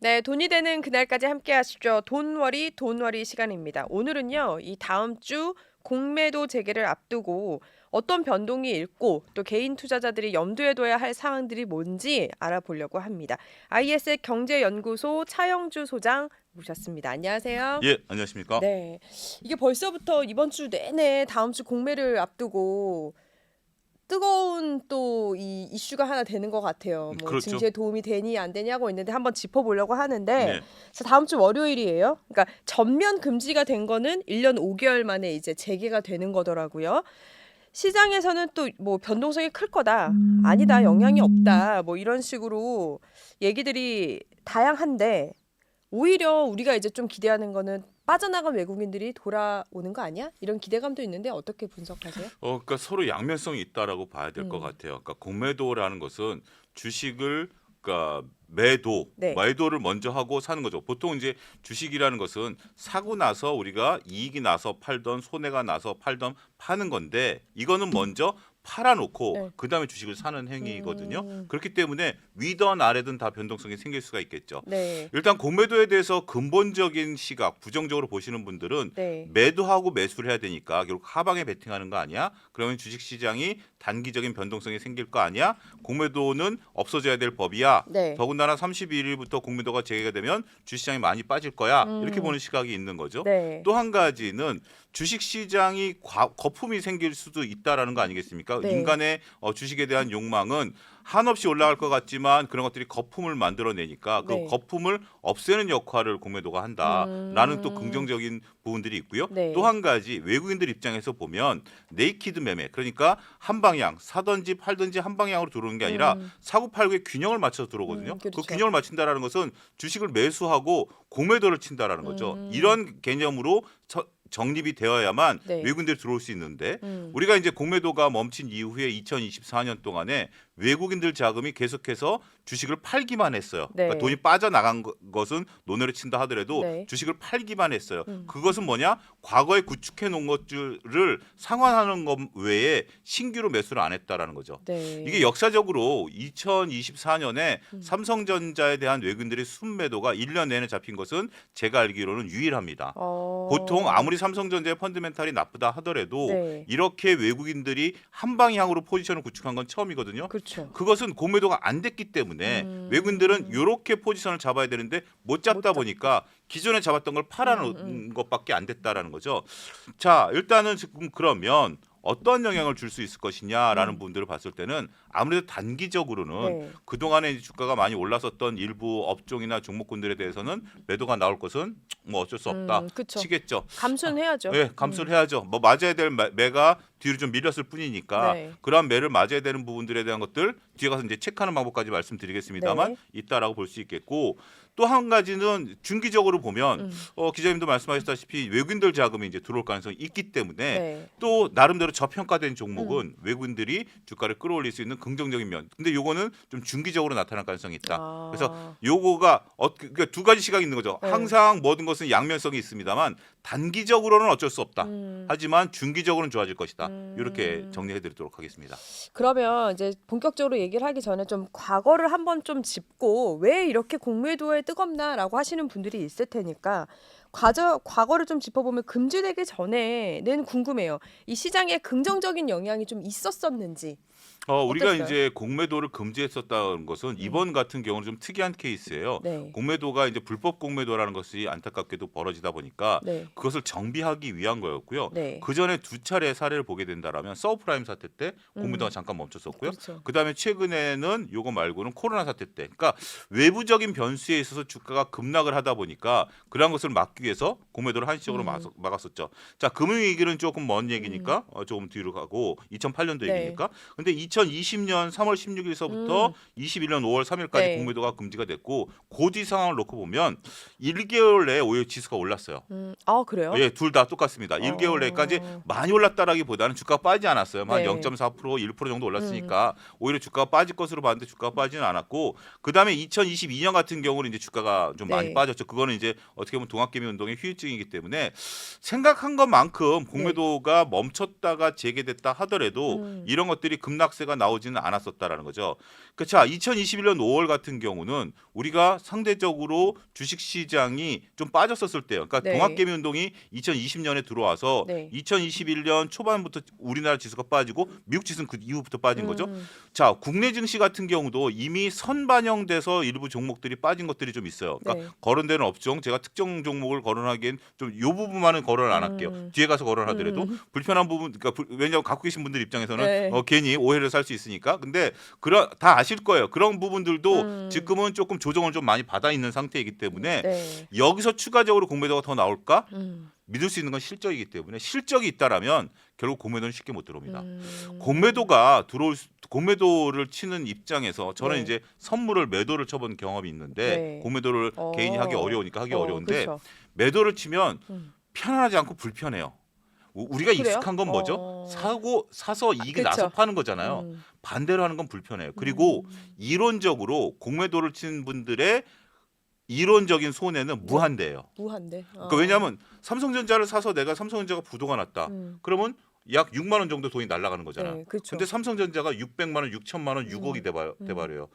네, 돈이 되는 그날까지 함께 하시죠. 돈워리 시간입니다. 오늘은요, 이 다음 주 공매도 재개를 앞두고 어떤 변동이 있고 또 개인 투자자들이 염두에 둬야 할 사항들이 뭔지 알아보려고 합니다. IS 경제연구소 차영주 소장 모셨습니다. 안녕하세요. 예, 안녕하십니까? 네, 이게 벌써부터 이번 주 내내 다음 주 공매를 앞두고 뜨거운 또 이 이슈가 하나 되는 것 같아요. 뭐 그렇죠. 증시에 도움이 되니 안 되니 하고 있는데 한번 짚어보려고 하는데 네. 자, 다음 주 월요일이에요. 그러니까 전면 금지가 된 거는 1년 5개월 만에 이제 재개가 되는 거더라고요. 시장에서는 또 뭐 변동성이 클 거다. 아니다. 영향이 없다. 뭐 이런 식으로 얘기들이 다양한데 오히려 우리가 이제 좀 기대하는 거는 빠져나간 외국인들이 돌아오는 거 아니야? 이런 기대감도 있는데 어떻게 분석하세요? 그러니까 서로 양면성이 있다라고 봐야 될 것 음. 같아요. 그러니까 공매도라는 것은 주식을 그러니까 네. 매도를 먼저 하고 사는 거죠. 보통 이제 주식이라는 것은 사고 나서 우리가 이익이 나서 팔던 손해가 나서 팔던 파는 건데 이거는 먼저 팔아놓고 네. 그다음에 주식을 사는 행위거든요. 음. 그렇기 때문에 위든 아래든 다 변동성이 생길 수가 있겠죠. 네. 일단 공매도에 대해서 근본적인 시각, 부정적으로 보시는 분들은 네. 매도하고 매수를 해야 되니까 결국 하방에 베팅하는 거 아니야? 그러면 주식시장이 단기적인 변동성이 생길 거 아니야? 공매도는 없어져야 될 법이야. 네. 더군다나 31일부터 공매도가 재개가 되면 주식시장이 많이 빠질 거야. 이렇게 음. 보는 시각이 있는 거죠. 네. 또 한 가지는 주식시장이 거품이 생길 수도 있다라는 거 아니겠습니까? 네. 인간의 주식에 대한 욕망은 한없이 올라갈 것 같지만 그런 것들이 거품을 만들어내니까 그 네. 거품을 없애는 역할을 공매도가 한다라는 또 음. 긍정적인 부분들이 있고요. 네. 또 한 가지 외국인들 입장에서 보면 네이키드 매매 그러니까 한 방향 사든지 팔든지 한 방향으로 들어오는 게 아니라 음. 사고 팔고의 균형을 맞춰서 들어오거든요. 그 그렇죠. 균형을 맞춘다라는 것은 주식을 매수하고 공매도를 친다라는 거죠. 이런 개념으로 정립이 되어야만 네. 외국인들이 들어올 수 있는데 음. 우리가 이제 공매도가 멈춘 이후에 2024년 동안에 외국인들 자금이 계속해서 주식을 팔기만 했어요. 네. 그러니까 돈이 빠져나간 것은 논외로 친다 하더라도 네. 주식을 팔기만 했어요. 음. 그것은 뭐냐? 과거에 구축해 놓은 것들을 상환하는 것 외에 신규로 매수를 안 했다라는 거죠. 네. 이게 역사적으로 2024년에 음. 삼성전자에 대한 외국인들의 순매도가 1년 내내 잡힌 것은 제가 알기로는 유일합니다. 보통 아무리 삼성전자의 펀드멘탈이 나쁘다 하더라도 네. 이렇게 외국인들이 한 방향으로 포지션을 구축한 건 처음이거든요. 그렇죠. 그것은 공매도가 안 됐기 때문에 외국인들은 이렇게 포지션을 잡아야 되는데 못 잡다 보니까 기존에 잡았던 걸 팔아놓은 것밖에 안 됐다라는 거죠. 자, 일단은 지금 그러면 어떤 영향을 줄 수 있을 것이냐라는 부분들을 봤을 때는 아무래도 단기적으로는 네. 그동안에 이제 주가가 많이 올랐었던 일부 업종이나 종목군들에 대해서는 매도가 나올 것은 뭐 어쩔 수 없다 그쵸. 치겠죠. 감수는 해야죠. 예, 감수를 해야죠. 뭐 맞아야 될 매가 뒤로 좀 밀렸을 뿐이니까 네. 그러한 매를 맞아야 되는 부분들에 대한 것들 뒤에 가서 이제 체크하는 방법까지 말씀드리겠습니다만 네. 있다라고 볼 수 있겠고 또 한 가지는 중기적으로 보면 음. 기자님도 말씀하셨다시피 외국인들 자금이 이제 들어올 가능성이 있기 때문에 네. 또 나름대로 저평가된 종목은 외국인들이 주가를 끌어올릴 수 있는 긍정적인 면. 근데 요거는 좀 중기적으로 나타날 가능성이 있다. 아. 그래서 요거가 그러니까 두 가지 시각이 있는 거죠. 네. 항상 모든 것은 양면성이 있습니다만 단기적으로는 어쩔 수 없다. 음. 하지만 중기적으로는 좋아질 것이다. 음. 이렇게 정리해드리도록 하겠습니다. 그러면 이제 본격적으로 얘기를 하기 전에 좀 과거를 한번 좀 짚고 왜 이렇게 공매도에 뜨겁나라고 하시는 분들이 있을 테니까 과거를 좀 짚어보면 금지되기 전에는 궁금해요. 이 시장에 긍정적인 영향이 좀 있었었는지. 우리가 어땠어요? 이제 공매도를 금지했었다는 것은 이번 같은 경우는 좀 특이한 케이스예요. 네. 공매도가 이제 불법 공매도라는 것이 안타깝게도 벌어지다 보니까 네. 그것을 정비하기 위한 거였고요. 네. 그 전에 두 차례 사례를 보게 된다라면 서브프라임 사태 때 공매도가 잠깐 멈췄었고요. 그렇죠. 그다음에 최근에는 요거 말고는 코로나 사태 때, 그러니까 외부적인 변수에 있어서 주가가 급락을 하다 보니까 그러한 것을 막기 위해서 공매도를 한시적으로 막았었죠. 자, 금융위기는 조금 먼 얘기니까 조금 뒤로 가고 2008년도 네. 얘기니까. 근데 2020년 3월 16일서부터 21년 5월 3일까지 네. 공매도가 금지가 됐고 그 뒤 상황을 놓고 보면 1개월 내에 오히려 지수가 올랐어요. 아, 그래요? 예, 둘 다 똑같습니다. 1개월 내까지 많이 올랐다라기보다는 주가가 빠지지 않았어요. 한 네. 0.4%, 1% 정도 올랐으니까 오히려 주가가 빠질 것으로 봤는데 주가가 빠지는 않았고 그다음에 2022년 같은 경우는 이제 주가가 좀 많이 네. 빠졌죠. 그거는 이제 어떻게 보면 동학개미 운동의 후유증이기 때문에 생각한 것만큼 공매도가 멈췄다가 재개됐다 하더라도 이런 것들이 급락 급락세가 나오지는 않았었다라는 거죠. 자, 2021년 5월 같은 경우는 우리가 상대적으로 주식시장이 좀 빠졌었을 때요. 그러니까 네. 동학개미 운동이 2020년에 들어와서 네. 2021년 초반부터 우리나라 지수가 빠지고 미국 지수는 그 이후부터 빠진 거죠. 음. 자, 국내 증시 같은 경우도 이미 선반영돼서 일부 종목들이 빠진 것들이 좀 있어요. 그러니까 네. 거론되는 업종, 제가 특정 종목을 거론하기엔 좀 요 부분만은 거론을 안 할게요. 뒤에 가서 거론하더라도 불편한 부분, 그러니까 왜냐하면 갖고 계신 분들 입장에서는 네. 괜히 오해를 살 수 있으니까. 근데 다 아실 거예요. 그런 부분들도 지금은 조금 조정을 좀 많이 받아 있는 상태이기 때문에 네. 여기서 추가적으로 공매도가 더 나올까? 음. 믿을 수 있는 건 실적이기 때문에 실적이 있다라면 결국 공매도는 쉽게 못 들어옵니다. 음. 공매도를 치는 입장에서 저는 네. 이제 선물을 매도를 쳐본 경험이 있는데 네. 공매도를 개인이 하기 어려우니까 하기 어려운데 그쵸. 매도를 치면 음. 편안하지 않고 불편해요. 우리가 그래요? 익숙한 건 뭐죠? 사서 이익이 그쵸. 나서 파는 거잖아요. 음. 반대로 하는 건 불편해요. 그리고 이론적으로 공매도를 치는 분들의 이론적인 손해는 무한대예요. 무한대. 그러니까 왜냐하면 삼성전자를 사서 내가 삼성전자가 부도가 났다. 그러면 약 6만 원 정도 돈이 날아가는 거잖아. 네, 그렇죠. 근데 삼성전자가 600만 원, 6천만 원, 6억이 돼버려요.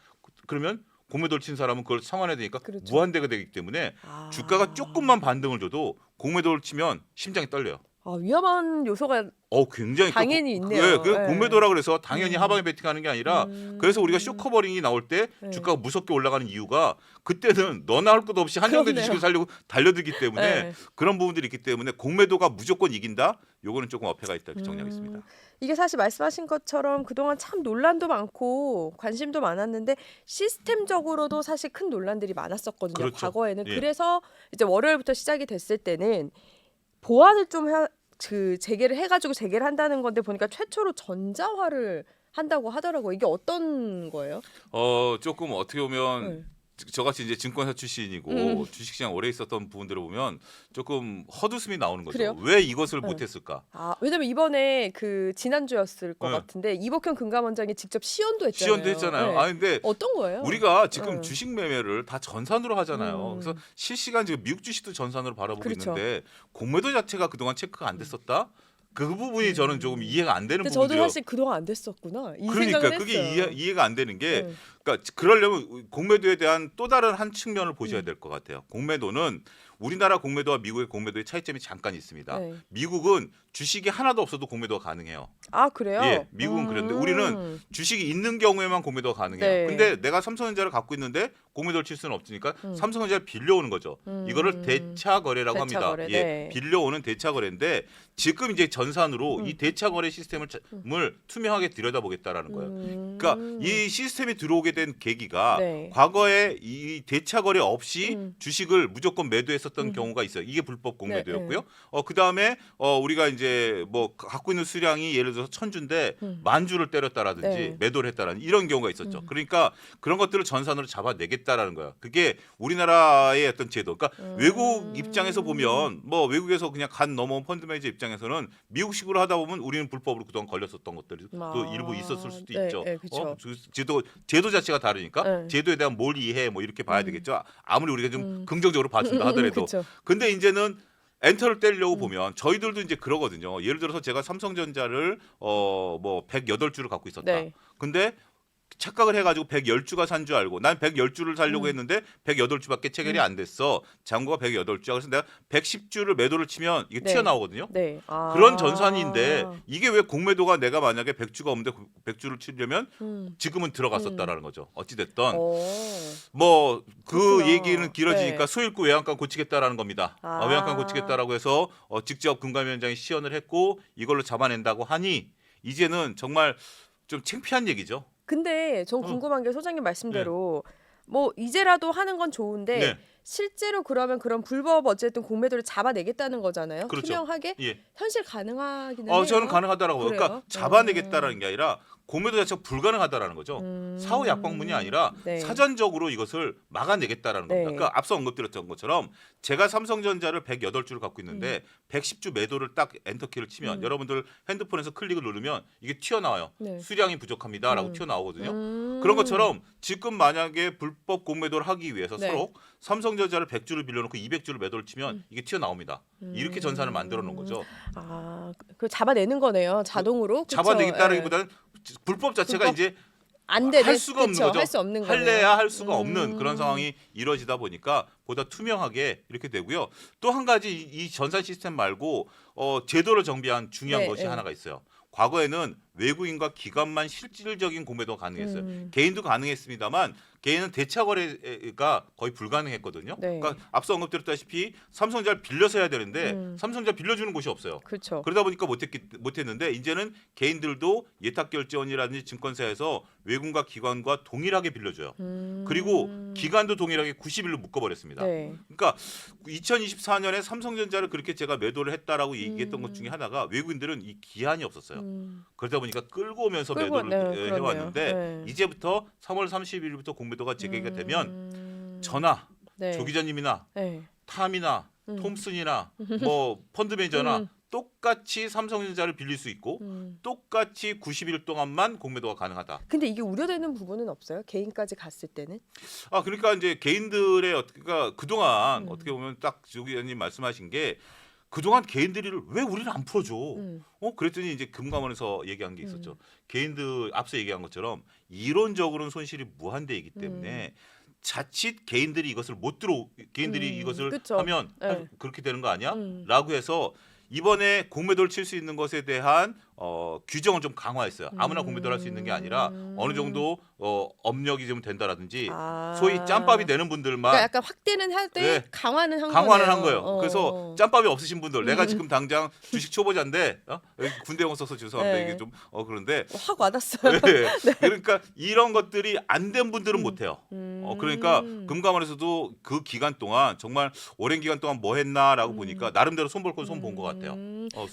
그러면 공매도를 친 사람은 그걸 상환해야 되니까 그렇죠. 무한대가 되기 때문에 주가가 조금만 반등을 줘도 공매도를 치면 심장이 떨려요. 위험한 요소가 굉장히 당연히 있네요. 네. 공매도라 그래서 당연히 하방에 베팅하는 게 아니라 그래서 우리가 쇼커버링이 나올 때 네. 주가가 무섭게 올라가는 이유가 그때는 너나 할 것 없이 한정된 그렇네요. 주식을 살려고 달려들기 때문에 네. 그런 부분들이 있기 때문에 공매도가 무조건 이긴다. 요거는 조금 어폐가 있다 이렇게 정리하겠습니다. 이게 사실 말씀하신 것처럼 그동안 참 논란도 많고 관심도 많았는데 시스템적으로도 사실 큰 논란들이 많았었거든요. 그렇죠. 과거에는. 예. 그래서 이제 월요일부터 시작이 됐을 때는 보완을 좀 재개를 해가지고 재개를 한다는 건데 보니까 최초로 전자화를 한다고 하더라고요. 이게 어떤 거예요? 조금 어떻게 보면 저같이 이제 증권사 출신이고 주식시장 오래 있었던 부분들을 보면 조금 헛웃음이 나오는 거죠. 그래요? 왜 이것을 못했을까? 왜냐면 이번에 지난주였을 것 네. 같은데 이복현 금감원장이 직접 시연도 했잖아요. 시연도 했잖아요. 네. 근데 어떤 거예요? 우리가 지금 주식 매매를 다 전산으로 하잖아요. 그래서 실시간 지금 미국 주식도 전산으로 바라보고 그렇죠. 있는데 공매도 자체가 그동안 체크가 안 됐었다. 그 부분이 저는 조금 이해가 안 되는 근데 저도 부분이에요. 사실 그동안 안 됐었구나. 이 그러니까 생각을 그게 했어요. 이해가 안 되는 게 네. 그러니까 그러려면 공매도에 대한 또 다른 한 측면을 보셔야 될 것 같아요. 공매도는 우리나라 공매도와 미국의 공매도의 차이점이 잠깐 있습니다. 네. 미국은 주식이 하나도 없어도 공매도가 가능해요. 그래요? 예, 미국은 그런데 우리는 주식이 있는 경우에만 공매도가 가능해요. 네. 근데 내가 삼성전자를 갖고 있는데 공매도를 칠 수는 없으니까 삼성전자를 빌려오는 거죠. 이거를 대차 거래라고 대차 합니다. 거래, 예, 네. 빌려오는 대차 거래인데 지금 이제 전산으로 이 대차 거래 시스템을 투명하게 들여다보겠다라는 거예요. 그러니까 이 시스템이 들어오게 된 계기가 네. 과거에 이 대차 거래 없이 주식을 무조건 매도했었던 경우가 있어요. 이게 불법 공매도였고요. 그다음에 우리가 이제 뭐 갖고 있는 수량이 예를 들어서 1000주인데 10,000주를 때렸다라든지 네. 매도를 했다라는 이런 경우가 있었죠. 그러니까 그런 것들을 전산으로 잡아내겠다라는 거야. 그게 우리나라의 어떤 제도. 그러니까 외국 입장에서 보면 뭐 외국에서 그냥 간 넘어온 펀드 매니저 입장에서는 미국식으로 하다 보면 우리는 불법으로 그동안 걸렸었던 것들이 또 일부 있었을 수도 네, 있죠. 네, 그쵸. 제도 자체가 다르니까 네. 제도에 대한 뭘 이해해 뭐 이렇게 봐야 되겠죠. 아무리 우리가 좀 긍정적으로 봐준다 하더라도. 그쵸. 근데 이제는 엔터를 떼려고 보면 저희들도 이제 그러거든요. 예를 들어서 제가 삼성전자를 뭐 108주를 갖고 있었다. 네. 근데 착각을 해가지고 110주가 산 줄 알고 난 110주를 살려고 했는데 108주밖에 체결이 안 됐어. 잔고가 108주야. 그래서 내가 110주를 매도를 치면 이게 네. 튀어나오거든요. 네. 그런 전산인데 이게 왜 공매도가 내가 만약에 100주가 없는데 100주를 치려면 지금은 들어갔었다라는 거죠. 어찌 됐던 뭐 그 그렇구나. 얘기는 길어지니까 네. 소일구 외양간 고치겠다라는 겁니다. 외양간 고치겠다라고 해서 직접 금감위원장이 시연을 했고 이걸로 잡아낸다고 하니 이제는 정말 좀 창피한 얘기죠. 근데 전 궁금한 게 소장님 말씀대로 뭐 이제라도 하는 건 좋은데 네. 실제로 그러면 그런 불법 어쨌든 공매도를 잡아내겠다는 거잖아요. 그렇죠. 투명하게 예. 현실 가능하기는 해요. 저는 가능하다라고 봐요. 그래요? 그러니까 잡아내겠다라는 게 아니라 공매도 자체가 불가능하다라는 거죠. 사후 약방문이 아니라 네. 사전적으로 이것을 막아내겠다라는 겁니다. 네. 그러니까 앞서 언급드렸던 것처럼 제가 삼성전자를 108주를 갖고 있는데 110주 매도를 딱 엔터키를 치면 여러분들 핸드폰에서 클릭을 누르면 이게 튀어나와요. 네. 수량이 부족합니다라고 튀어나오거든요. 그런 것처럼 지금 만약에 불법 공매도를 하기 위해서 네. 서로 삼성전자를 100주를 빌려놓고 200주를 매도를 치면 이게 튀어나옵니다. 이렇게 전산을 만들어 놓은 거죠. 그 잡아내는 거네요. 자동으로. 그쵸? 잡아내겠다라기보다는 불법 자체가 불법? 이제 안 되는 할 수가 없는 거죠. 할 수 없는 거네요. 할래야 할 수가 없는 그런 상황이 이루어지다 보니까 보다 투명하게 이렇게 되고요. 또 한 가지 이 전산 시스템 말고 제도를 정비한 중요한 네, 것이 네. 하나가 있어요. 과거에는 외국인과 기관만 실질적인 공매도가 가능했어요. 개인도 가능했습니다만 개인은 대차 거래가 거의 불가능했거든요. 네. 그러니까 앞서 언급드렸다시피 삼성전자를 빌려서 해야 되는데 삼성전자 빌려주는 곳이 없어요. 그렇죠. 그러다 보니까 못했는데 이제는 개인들도 예탁결제원이라든지 증권사에서 외국인과 기관과 동일하게 빌려줘요. 그리고 기간도 동일하게 90일로 묶어버렸습니다. 네. 그러니까 2024년에 삼성전자를 그렇게 제가 매도를 했다라고 얘기했던 것 중에 하나가 외국인들은 이 기한이 없었어요. 그러다 보니까 끌고 오면서 끌고, 매도를 네, 그러네요. 해왔는데 네. 이제부터 3월 30일부터 공매도가 재개가 되면 전화, 네. 조 기자님이나 네. 탐이나 톰슨이나 뭐 펀드 매니저나 똑같이 삼성전자를 빌릴 수 있고 똑같이 90일 동안만 공매도가 가능하다. 근데 이게 우려되는 부분은 없어요? 개인까지 갔을 때는? 그러니까 이제 개인들의 그러니까 그동안 어떻게 보면 딱 조 기자님 말씀하신 게 그동안 개인들이 왜 우리는 안 풀어줘? 그랬더니 이제 금감원에서 얘기한 게 있었죠. 개인들 앞서 얘기한 것처럼 이론적으로는 손실이 무한대이기 때문에 자칫 개인들이 이것을 개인들이 이것을 그쵸. 하면 네. 그렇게 되는 거 아니야? 라고 해서 이번에 공매도를 칠 수 있는 것에 대한 규정을 좀 강화했어요. 아무나 공매도를 할 수 있는 게 아니라 어느 정도 업력이 좀 된다라든지 소위 짬밥이 되는 분들만 그러니까 약간 확대는 할 때 네. 강화는 한 거예요. 그래서 짬밥이 없으신 분들, 내가 지금 당장 주식 초보자인데 여기 군대 영어 써서 죄송합니다. 네. 이게 좀 그런데 확 와닿았어요. 네. 그러니까 이런 것들이 안 된 분들은 못 해요. 그러니까 금감원에서도 그 기간 동안 정말 오랜 기간 동안 뭐 했나라고 보니까 나름대로 손 볼 건 손 본 것 같아요.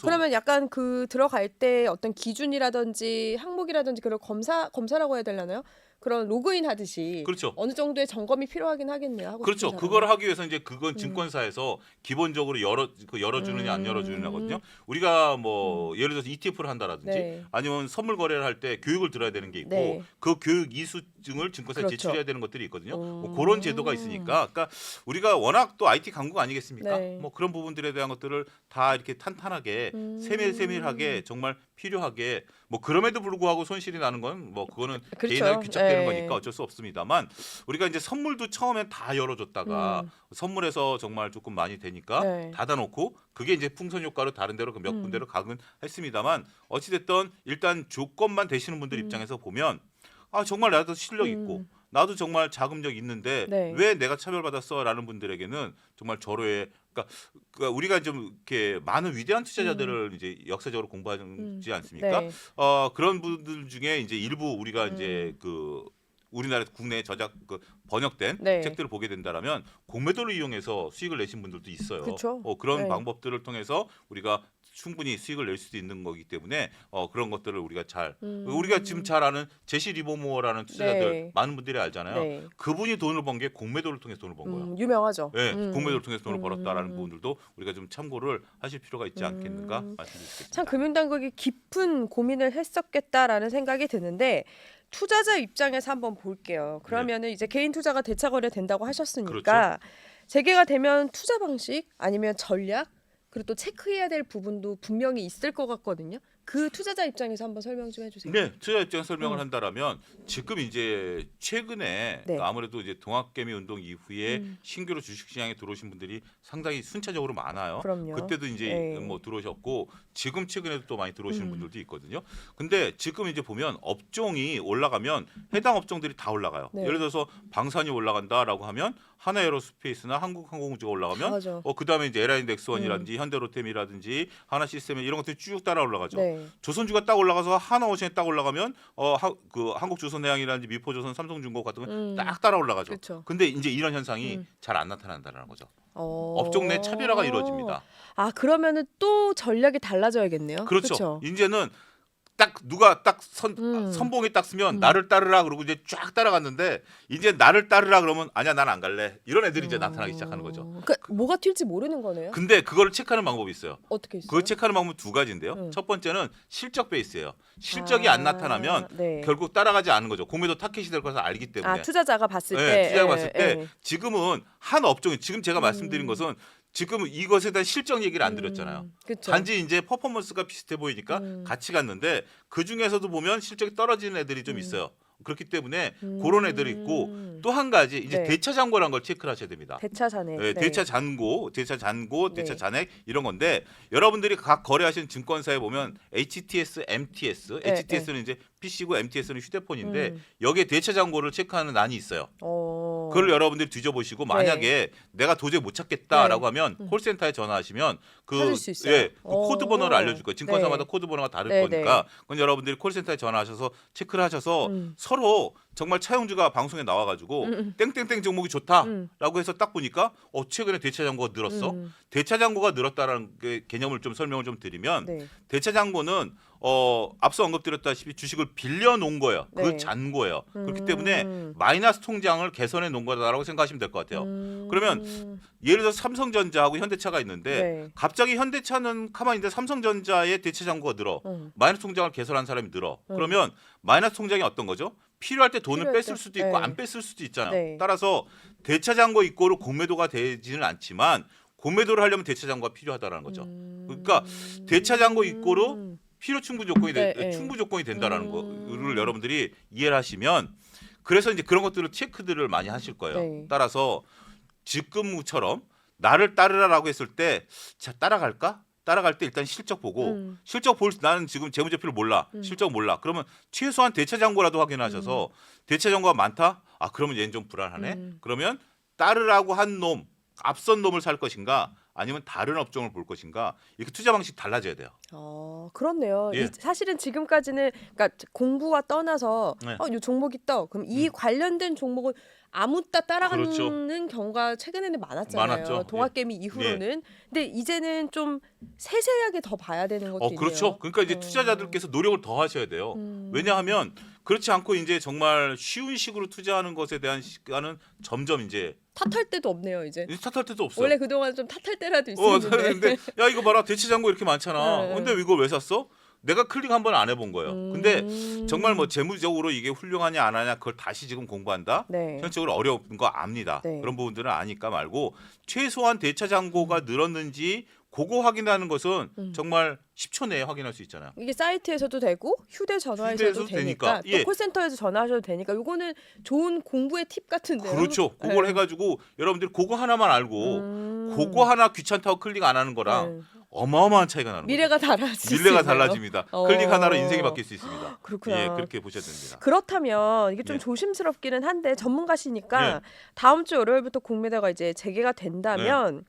그러면 약간 그 들어갈 때 어떤 기준이라든지 항목이라든지 그런 검사라고 해야 되려나요? 그런 로그인 하듯이 그렇죠. 어느 정도의 점검이 필요하긴 하겠네요. 하고 그렇죠. 싶은 그걸 사람은. 하기 위해서 이제 그건 증권사에서 기본적으로 열어주느냐 안 열어주느냐 거든요. 우리가 뭐 예를 들어서 ETF를 한다라든지 네. 아니면 선물 거래를 할 때 교육을 들어야 되는 게 있고 네. 그 교육 이수증을 증권사에 그렇죠. 제출해야 되는 것들이 있거든요. 뭐 그런 제도가 있으니까, 그러니까 우리가 워낙 또 IT 강국 아니겠습니까? 네. 뭐 그런 부분들에 대한 것들을 다 이렇게 탄탄하게 세밀하게 정말 필요하게 뭐 그럼에도 불구하고 손실이 나는 건 뭐 그거는 그렇죠. 개인에게 귀착되는 네. 거니까 어쩔 수 없습니다만 우리가 이제 선물도 처음엔 다 열어줬다가 선물에서 정말 조금 많이 되니까 네. 닫아놓고 그게 이제 풍선 효과로 다른 데로 몇 군데로 가긴 했습니다만 어찌됐든 일단 조건만 되시는 분들 입장에서 보면 정말 나도 실력 있고 나도 정말 자금력 있는데 네. 왜 내가 차별받았어라는 분들에게는 정말 절호의 그러니까 우리가 좀 이렇게 많은 위대한 투자자들을 이제 역사적으로 공부하지 않습니까? 네. 그런 분들 중에 이제 일부 우리가 이제 그 우리나라 국내 저작 번역된 네. 책들을 보게 된다라면 공매도를 이용해서 수익을 내신 분들도 있어요. 그쵸. 그런 네. 방법들을 통해서 우리가 충분히 수익을 낼 수도 있는 거기 때문에 그런 것들을 우리가 우리가 지금 잘 아는 제시 리버모어라는 투자자들 네. 많은 분들이 알잖아요. 네. 그분이 돈을 번 게 공매도를 통해서 돈을 번 거예요. 유명하죠. 네, 공매도를 통해서 돈을 벌었다라는 부분들도 우리가 좀 참고를 하실 필요가 있지 않겠는가 말씀드리겠습니다. 참 금융당국이 깊은 고민을 했었겠다라는 생각이 드는데 투자자 입장에서 한번 볼게요. 그러면은 이제 개인 투자가 대차 거래 된다고 하셨으니까 재개가 되면 투자 방식 아니면 전략 그리고 또 체크해야 될 부분도 분명히 있을 것 같거든요. 그 투자자 입장에서 한번 설명 좀 해주세요. 네, 투자 입장 설명을 한다라면 지금 이제 최근에 네. 아무래도 이제 동학개미 운동 이후에 신규로 주식시장에 들어오신 분들이 상당히 순차적으로 많아요. 그럼요. 그때도 이제 네. 뭐 들어오셨고 지금 최근에도 또 많이 들어오시는 분들도 있거든요. 근데 지금 이제 보면 업종이 올라가면 해당 업종들이 다 올라가요. 네. 예를 들어서 방산이 올라간다라고 하면 하나에어로스페이스나 한국항공우주가 올라가면 맞아. 그다음에 이제 LI넥스원이라든지 현대로템이라든지 하나시스템 이런 것들이 쭉 따라 올라가죠. 네. 조선주가 딱 올라가서 하나오션에 딱 올라가면 그 한국조선해양이라든지 미포조선, 삼성중공 같은 건 딱 따라 올라가죠. 그렇죠. 근데 이제 이런 현상이 잘 안 나타난다는 거죠. 어... 업종 내 차별화가 이루어집니다. 그러면은 또 전략이 달라져야겠네요. 그렇죠. 그쵸? 이제는 딱 누가 딱 선봉에 딱 쓰면 나를 따르라 그러고 이제 쫙 따라갔는데 이제 나를 따르라 그러면 아니야 난 안 갈래 이런 애들이 이제 나타나기 시작하는 거죠. 그러니까 뭐가 튈지 모르는 거네요. 근데 그걸 체크하는 방법이 있어요. 어떻게 있어요? 그걸 체크하는 방법은 두 가지인데요. 첫 번째는 실적 베이스예요. 실적이 안 나타나면 네. 결국 따라가지 않은 거죠. 공매도 타켓이 될 것을 알기 때문에. 투자자가 봤을 네, 때. 투자가 봤을 때 지금은 한 업종이 지금 제가 말씀드린 것은 지금 이것에 대한 실적 얘기를 안 드렸잖아요. 그쵸. 단지 이제 퍼포먼스가 비슷해 보이니까 같이 갔는데 그 중에서도 보면 실적이 떨어지는 애들이 좀 있어요. 그렇기 때문에 그런 애들이 있고 또 한 가지 이제 네. 대차 잔고라는 걸 체크를 하셔야 됩니다. 대차 잔액. 네, 네. 대차 잔고, 대차 네. 잔액 이런 건데 여러분들이 각 거래하시는 증권사에 보면 HTS, MTS, 네, HTS는 이제 PC고 MTS는 휴대폰인데 음. 여기에 대차 잔고를 체크하는 난이 있어요. 그걸 여러분들이 뒤져보시고 네. 만약에 내가 도저히 못 찾겠다라고 하면 콜센터에 전화하시면 찾을 수 있어요. 예, 그 코드 번호를 알려줄 거예요. 증권사마다 네. 코드 번호가 다를 네, 거니까 그건 여러분들이 콜센터에 전화하셔서 체크를 하셔서 서로 정말 차용주가 방송에 나와가지고 땡땡땡 종목이 좋다라고 해서 딱 보니까 최근에 대차 잔고가 늘었어. 대차 잔고가 늘었다라는 게 개념을 좀 설명을 좀 드리면 네. 대차 잔고는 앞서 언급드렸다시피 주식을 빌려 놓은 거예요. 그 네. 잔고예요. 그렇기 때문에 마이너스 통장을 개선해 놓은 거다라고 생각하시면 될 것 같아요. 그러면 예를 들어서 삼성전자하고 현대차가 있는데 네. 갑자기 현대차는 가만히 있는데 삼성전자의 대차 잔고가 늘어. 마이너스 통장을 개설한 사람이 늘어. 그러면 마이너스 통장이 어떤 거죠? 필요할 때 돈을 필요할 뺐을 때. 수도 있고 네. 안 뺐을 수도 있잖아요. 네. 따라서 대차 잔고 이꼬로 공매도가 되지는 않지만 공매도를 하려면 대차 잔고가 필요하다라는 거죠. 그러니까 대차 잔고 이꼬로 필요 충분 조건이 충분 조건이 된다라는 거를 여러분들이 이해를 하시면 그래서 이제 그런 것들을 체크들을 많이 하실 거예요. 네. 따라서 직근무처럼 나를 따르라라고 했을 때 자 따라갈까? 따라갈 때 일단 실적 보고 실적 나는 지금 재무제표를 몰라. 실적 몰라. 그러면 최소한 대차 잔고라도 확인하셔서 대차 잔고가 많다? 그러면 얘는 좀 불안하네. 그러면 따르라고 한 놈, 앞선 놈을 살 것인가? 아니면 다른 업종을 볼 것인가? 이렇게 투자 방식 달라져야 돼요. 그렇네요. 예. 사실은 지금까지는 그러니까 공부와 떠나서 네. 이 종목이 떠. 그럼 이 관련된 종목은 아무 따 따라가는 그렇죠. 경우가 최근에는 많았잖아요. 많았죠. 동학개미 이후로는. 근데 이제는 좀 세세하게 더 봐야 되는 것도 있네요. 그렇죠. 그러니까 이제 투자자들께서 노력을 더 하셔야 돼요. 왜냐하면 그렇지 않고 이제 정말 쉬운 식으로 투자하는 것에 대한 시간은 점점 이제 탓할 데도 없네요, 이제. 탓할 때도 없어요. 원래 그동안 좀 탓할 때라도 있었는데. 근데 야 이거 봐라 대체 잔고 이렇게 많잖아. 네. 근데 이걸 왜 샀어? 내가 클릭 한 번 안 해본 거예요. 근데 정말 뭐 재무적으로 이게 훌륭하냐 안 하냐 그걸 다시 지금 공부한다. 네. 현실적으로 어려운 거 압니다. 네. 그런 부분들은 아니까 말고 최소한 대차 잔고가 늘었는지 그거 확인하는 것은 정말 10초 내에 확인할 수 있잖아요. 이게 사이트에서도 되고 휴대전화에서도 휴대에서도 되니까 되니까. 예. 또 콜센터에서 전화하셔도 되니까 요거는 좋은 공부의 팁 같은데요. 그렇죠. 그걸 네. 해가지고 여러분들이 그거 하나만 알고 그거 하나 귀찮다고 클릭 안 하는 거랑 어마어마한 차이가 나는 거죠. 미래가 달라질 미래가 수 있네요. 달라집니다. 클릭 하나로 인생이 바뀔 수 있습니다. 그렇구나. 예, 그렇게 보셔야 됩니다. 그렇다면 이게 좀 예. 조심스럽기는 한데 전문가시니까 예. 다음 주 월요일부터 공매도가 이제 재개가 된다면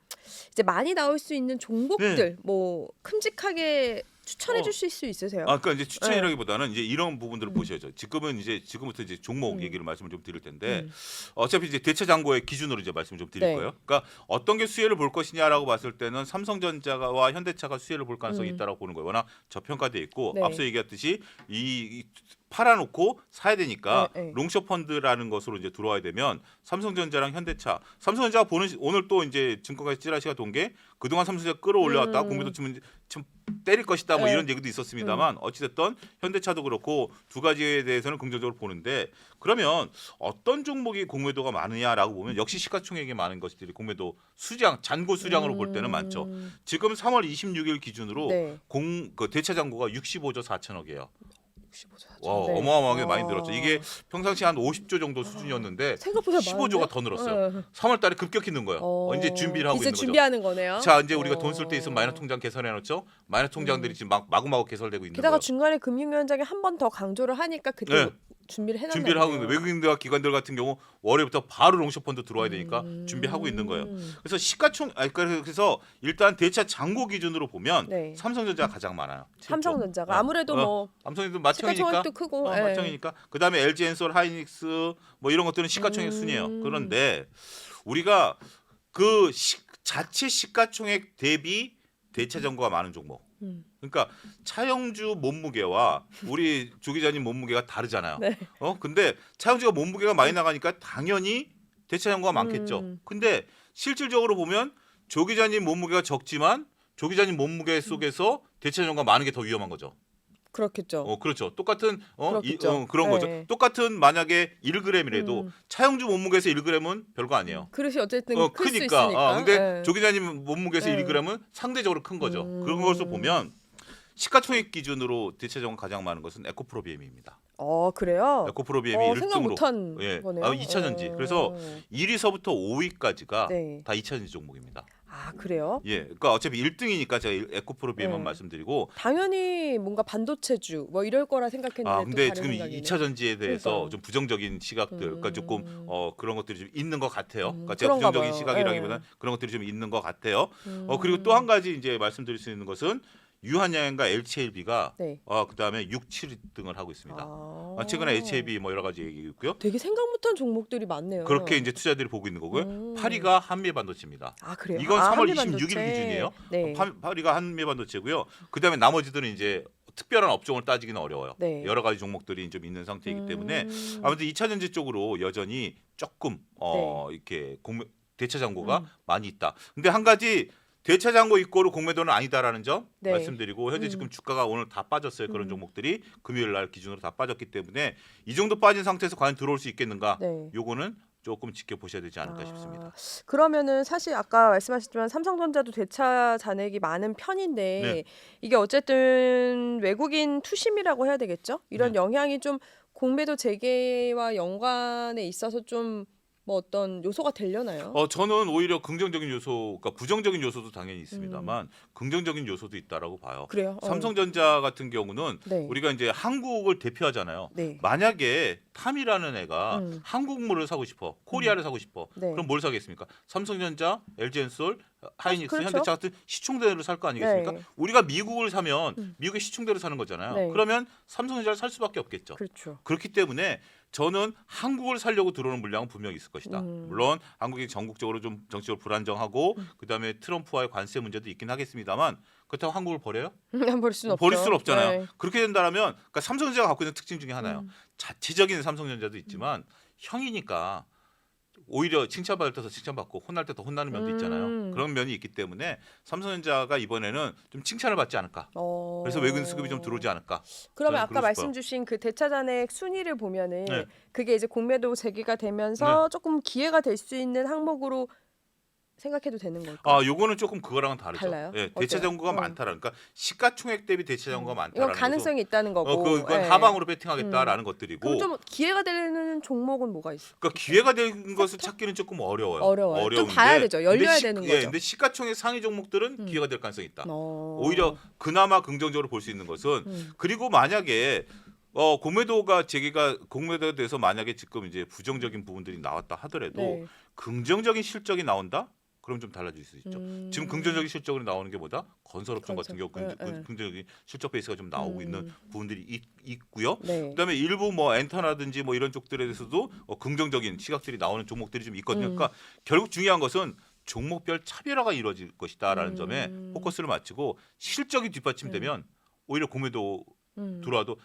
이제 많이 나올 수 있는 종목들 뭐 큼직하게 추천해 주실 수 있으세요? 그러니까 이제 추천이라기보다는 이제 이런 부분들을 보셔야죠. 지금부터 이제 종목 얘기를 말씀을 좀 드릴 텐데 어차피 이제 대차 잔고의 기준으로 이제 말씀을 좀 드릴 네. 거예요. 그러니까 어떤 게 수혜를 볼 것이냐라고 봤을 때는 삼성전자와 현대차가 수혜를 볼 가능성이 있다라고 보는 거예요. 워낙 저평가돼 있고 네. 앞서 얘기했듯이 이 팔아놓고 사야 되니까 네. 롱숏 펀드라는 것으로 이제 들어와야 되면 삼성전자랑 현대차, 삼성전자가 오늘 또 이제 증권가에서 찌라시가 돈 게 그동안 삼성전자 끌어올려왔다 공매도 치면 좀 때릴 것이다 뭐 네. 이런 얘기도 있었습니다만 어찌됐든 현대차도 그렇고 두 가지에 대해서는 긍정적으로 보는데 그러면 어떤 종목이 공매도가 많으냐라고 보면 역시 시가총액이 많은 것들이 공매도 잔고 수량으로 볼 때는 많죠. 지금 3월 26일 기준으로 네. 그 대차 잔고가 65조 4천억이에요. 65조. 와, 네. 어마어마하게 많이 늘었죠. 이게 평상시 한 50조 정도 수준이었는데 생각보다 15조가 많은데? 더 늘었어요. 3월 달에 급격히 는 거예요. 이제 준비를 하고 이제 있는 거죠. 준비하는 거네요. 자, 이제 우리가 돈 쓸 때 있으면 마이너스 통장 개설해 놓죠. 마이너스 통장들이 지금 마구마구 개설되고 있는 게다가 거예요. 중간에 금융위원장이 한 번 더 강조를 하니까 그때 네. 준비를 해놨네요. 준비를 하고 있는 거예요. 외국인들과 기관들 같은 경우 월요일부터 바로 롱숏 펀드 들어와야 되니까 준비하고 있는 거예요. 그래서 그래서 일단 대차 잔고 기준으로 보면 네. 삼성전자가 가장 많아요. 삼성전자가 아무래도 뭐 삼성전자 마청이니까 시가총액도 크고 예. 마청이니까 그다음에 LG엔솔, 하이닉스 뭐 이런 것들은 시가총액 순이에요. 그런데 우리가 그 자체 시가총액 대비 대차 잔고가 많은 종목. 그러니까 차영주 몸무게와 우리 조 기자님 몸무게가 다르잖아요. 네. 근데 차영주가 몸무게가 많이 나가니까 당연히 대차 잔고가 많겠죠. 근데 실질적으로 보면 조 기자님 몸무게가 적지만 조 기자님 몸무게 속에서 대차 잔고가 많은 게 더 위험한 거죠. 그렇겠죠. 그렇죠. 똑같은 그렇겠죠. 그런 네. 거죠. 똑같은 만약에 1g이라도 차영주 몸무게에서 1g은 별거 아니에요. 그릇이 어쨌든 클 수 크니까. 있으니까. 근데 네. 조 기자님 몸무게에서 네. 1g은 상대적으로 큰 거죠. 그런 것을 보면 시가총액 기준으로 대체적으로 가장 많은 것은 에코프로비엠입니다. 그래요? 에코프로비엠이 생각 1등으로 못한 거네요. 2차전지. 그래서 1위서부터 5위까지가 네. 다 2차전지 종목입니다. 그래요? 예, 그러니까 어차피 1등이니까 제가 에코프로비엠만 네. 말씀드리고. 당연히 뭔가 반도체주 뭐 이럴 거라 생각했는데 또 근데 다른 지금 생각이네. 2차 전지에 대해서 그러니까. 좀 부정적인 시각들, 그러니까 조금 그런 것들이 좀 있는 것 같아요. 그러니까 제가 그런가 부정적인 봐요. 시각이라기보다는 그런 것들이 좀 있는 것 같아요. 그리고 또 한 가지 이제 말씀드릴 수 있는 것은 유한양행과 LCLB가 네. 그다음에 6, 7등을 하고 있습니다. 최근에 LCLB 뭐 여러 가지 얘기 있고요. 되게 생각 못한 종목들이 많네요. 그렇게 이제 투자들이 보고 있는 거고요. 8위가 한미반도체입니다. 그래요? 이건 3월 한미반도체. 26일 기준이에요. 네. 8위가 한미반도체고요. 그다음에 나머지들은 이제 특별한 업종을 따지기는 어려워요. 네. 여러 가지 종목들이 좀 있는 상태이기 때문에 아무튼 2차 전지 쪽으로 여전히 조금 이렇게 대차 잔고가 많이 있다. 근데 한 가지 대차 잔고 이꼬르 공매도는 아니다라는 점 네. 말씀드리고 현재 지금 주가가 오늘 다 빠졌어요. 그런 종목들이 금요일 날 기준으로 다 빠졌기 때문에 이 정도 빠진 상태에서 과연 들어올 수 있겠는가? 네. 요거는 조금 지켜보셔야 되지 않을까 싶습니다. 그러면은 사실 아까 말씀하셨지만 삼성전자도 대차 잔액이 많은 편인데 네. 이게 어쨌든 외국인 투심이라고 해야 되겠죠? 이런 네. 영향이 좀 공매도 재개와 연관에 있어서 좀 뭐 어떤 요소가 되려나요? 저는 오히려 긍정적인 요소, 그러니까 부정적인 요소도 당연히 있습니다만 긍정적인 요소도 있다라고 봐요. 그래요? 삼성전자 같은 경우는 네. 우리가 이제 한국을 대표하잖아요. 네. 만약에 탐이라는 애가 한국물을 사고 싶어, 코리아를 사고 싶어, 네. 그럼 뭘 사겠습니까? 삼성전자, LG엔솔, 하이닉스, 그렇죠. 현대차 같은 시총대로 살 거 아니겠습니까? 네. 우리가 미국을 사면 미국의 시총대로 사는 거잖아요. 네. 그러면 삼성전자를 살 수밖에 없겠죠. 그렇죠. 그렇기 때문에 저는 한국을 살려고 들어오는 물량은 분명히 있을 것이다. 물론 한국이 전국적으로 좀 정치적으로 불안정하고 그다음에 트럼프와의 관세 문제도 있긴 하겠습니다만 그렇다고 한국을 버려요? 버릴 수는 없죠. 버릴 수는 없잖아요. 네. 그렇게 된다면 그러니까 삼성전자가 갖고 있는 특징 중에 하나요. 자체적인 삼성전자도 있지만 형이니까 오히려 칭찬받을 때서 칭찬받고 혼날 때 더 혼나는 면도 있잖아요. 그런 면이 있기 때문에 삼성전자가 이번에는 좀 칭찬을 받지 않을까. 그래서 외국인 수급이 좀 들어오지 않을까. 그러면 저는 아까 그러고 말씀 싶어요. 주신 그 대차 잔액 순위를 보면은 네. 그게 이제 공매도 재개가 되면서 조금 기회가 될 수 있는 항목으로 생각해도 되는 걸까요? 요거는 조금 그거랑은 다르죠. 달라요? 예, 대체 어때요? 잔고가 많다라는, 그러니까 시가총액 대비 대체 잔고가 많다라는 이건 가능성이 있다는 거죠. 거고. 그건 예. 하방으로 배팅하겠다라는 것들이고. 그럼 좀 기회가 되는 종목은 뭐가 있어요? 그러니까 기회가 된 것을 찾기는 조금 어려워요. 어려워요. 좀 어려운데, 봐야 되죠. 열려야 근데 되는 거죠. 근데 시가총액 상위 종목들은 기회가 될 가능성이 있다. 오히려 오히려 그나마 긍정적으로 볼 수 있는 것은 그리고 만약에 공매도에 대해서 만약에 지금 이제 부정적인 부분들이 나왔다 하더라도 네. 긍정적인 실적이 나온다? 그럼 좀 달라질 수 있죠. 지금 긍정적인 실적으로 나오는 게 뭐다? 건설업종 같은 경우 긍정적인 실적 베이스가 좀 나오고 있는 부분들이 있고요. 네. 그다음에 일부 뭐 엔터나든지 뭐 이런 쪽들에 대해서도 긍정적인 시각들이 나오는 종목들이 좀 있거든요. 그러니까 결국 중요한 것은 종목별 차별화가 이루어질 것이다라는 점에 포커스를 맞추고 실적이 뒷받침되면 오히려 공매도 들어와도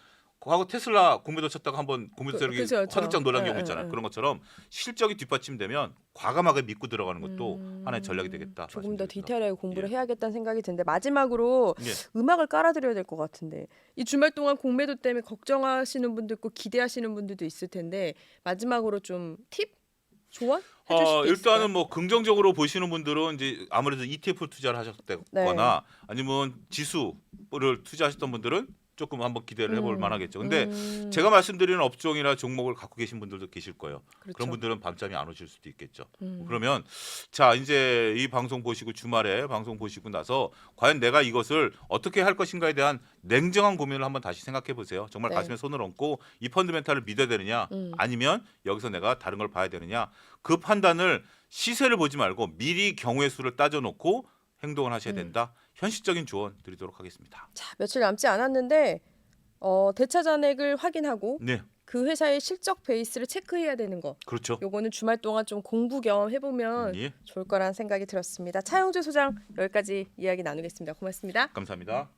과거 테슬라 공매도 쳤다가 한번 공매도 세력이 그쵸. 화들짝 놀란 경우 예, 있잖아요. 예. 그런 것처럼 실적이 뒷받침되면 과감하게 믿고 들어가는 것도 하나의 전략이 되겠다. 조금 더 말씀드립니다. 디테일하게 공부를 예. 해야겠다는 생각이 드는데 마지막으로 예. 음악을 깔아드려야 될 것 같은데 이 주말 동안 공매도 때문에 걱정하시는 분도 있고 기대하시는 분들도 있을 텐데 마지막으로 좀 팁? 조언? 해주실 게 있을까요? 일단은 뭐 긍정적으로 보시는 분들은 이제 아무래도 ETF 투자를 하셨거나 네. 아니면 지수를 투자하셨던 분들은 조금 한번 기대를 해볼 만하겠죠. 근데 음. 제가 말씀드리는 업종이나 종목을 갖고 계신 분들도 계실 거예요. 그렇죠. 그런 분들은 밤잠이 안 오실 수도 있겠죠. 그러면 자 이제 이 방송 보시고 주말에 방송 보시고 나서 과연 내가 이것을 어떻게 할 것인가에 대한 냉정한 고민을 한번 다시 생각해 보세요. 정말 네. 가슴에 손을 얹고 이 펀드멘탈을 믿어야 되느냐 아니면 여기서 내가 다른 걸 봐야 되느냐 그 판단을 시세를 보지 말고 미리 경우의 수를 따져놓고 행동을 하셔야 된다. 현실적인 조언 드리도록 하겠습니다. 자, 며칠 남지 않았는데 대차 잔액을 확인하고 네, 그 회사의 실적 베이스를 체크해야 되는 거. 그렇죠. 요거는 주말 동안 좀 공부 겸 해보면 예, 좋을 거라는 생각이 들었습니다. 차영주 소장 여기까지 이야기 나누겠습니다. 고맙습니다. 감사합니다.